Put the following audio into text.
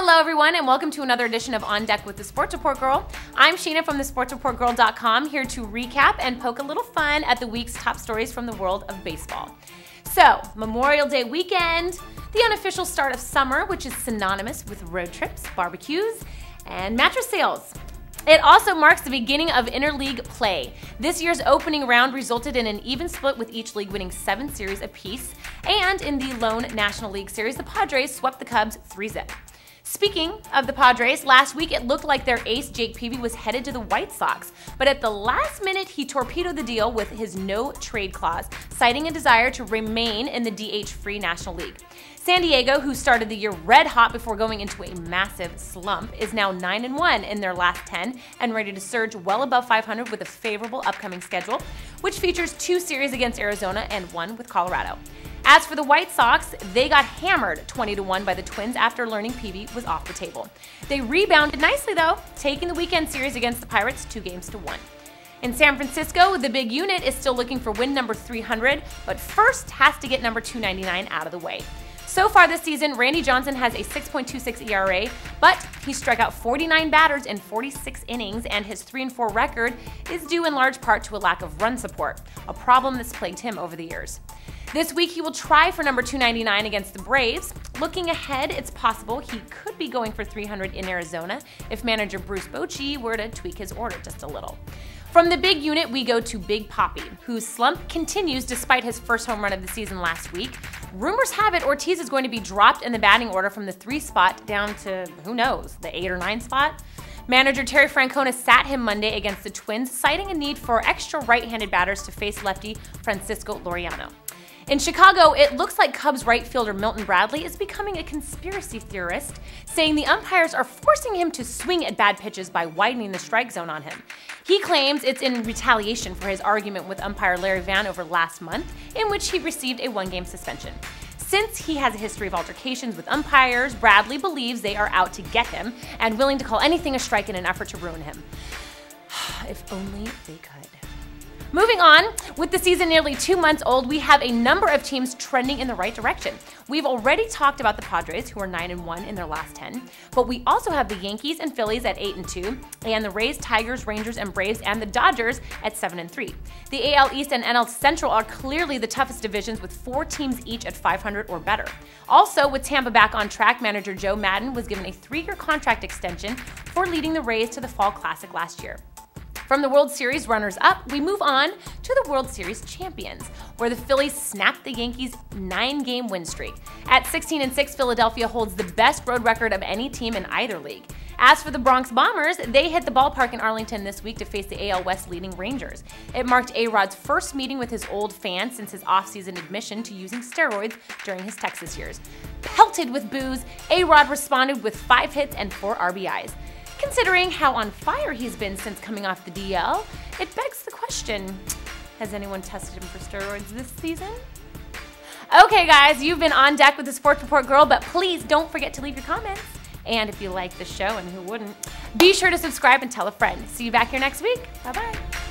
Hello everyone and welcome to another edition of On Deck with the Sports Report Girl. I'm Sheena from thesportsreportgirl.com, here to recap and poke a little fun at the week's top stories from the world of baseball. So, Memorial Day weekend, the unofficial start of summer, which is synonymous with road trips, barbecues, and mattress sales. It also marks the beginning of interleague play. This year's opening round resulted in an even split, with each league winning 7 series apiece. And in the lone National League Series, the Padres swept the Cubs 3-0. Speaking of the Padres, last week it looked like their ace Jake Peavy was headed to the White Sox, but at the last minute he torpedoed the deal with his no-trade clause, citing a desire to remain in the DH-free National League. San Diego, who started the year red hot before going into a massive slump, is now 9-1 in their last 10 and ready to surge well above 500 with a favorable upcoming schedule, which features 2 series against Arizona and 1 with Colorado. As for the White Sox, they got hammered 20-1 by the Twins after learning Peavy was off the table. They rebounded nicely though, taking the weekend series against the Pirates 2-1. In San Francisco, the big unit is still looking for win number 300, but first has to get number 299 out of the way. So far this season, Randy Johnson has a 6.26 ERA, but he struck out 49 batters in 46 innings, and his 3-4 record is due in large part to a lack of run support, a problem that's plagued him over the years. This week, he will try for number 299 against the Braves. Looking ahead, it's possible he could be going for 300 in Arizona if manager Bruce Bochy were to tweak his order just a little. From the big unit, we go to Big Papi, whose slump continues despite his first home run of the season last week. Rumors have it Ortiz is going to be dropped in the batting order from the 3 spot down to, who knows, the 8 or 9 spot? Manager Terry Francona sat him Monday against the Twins, citing a need for extra right-handed batters to face lefty Francisco Loriano. In Chicago, it looks like Cubs right fielder Milton Bradley is becoming a conspiracy theorist, saying the umpires are forcing him to swing at bad pitches by widening the strike zone on him. He claims it's in retaliation for his argument with umpire Larry Vanover last month, in which he received a 1-game suspension. Since he has a history of altercations with umpires, Bradley believes they are out to get him and willing to call anything a strike in an effort to ruin him. If only they could. Moving on, with the season nearly 2 months old, we have a number of teams trending in the right direction. We've already talked about the Padres, who are 9-1 in their last 10, but we also have the Yankees and Phillies at 8-2, and the Rays, Tigers, Rangers, and Braves, and the Dodgers at 7-3. The AL East and NL Central are clearly the toughest divisions, with 4 teams each at 500 or better. Also, with Tampa back on track, manager Joe Maddon was given a 3-year contract extension for leading the Rays to the Fall Classic last year. From the World Series runners-up, we move on to the World Series champions, where the Phillies snapped the Yankees' 9-game win streak. At 16-6, Philadelphia holds the best road record of any team in either league. As for the Bronx Bombers, they hit the ballpark in Arlington this week to face the AL West leading Rangers. It marked A-Rod's first meeting with his old fans since his off-season admission to using steroids during his Texas years. Pelted with boos, A-Rod responded with 5 hits and 4 RBIs. Considering how on fire he's been since coming off the DL, it begs the question, has anyone tested him for steroids this season? Okay guys, you've been on deck with the Sports Report Girl, but please don't forget to leave your comments. And if you like the show, and who wouldn't, be sure to subscribe and tell a friend. See you back here next week. Bye-bye.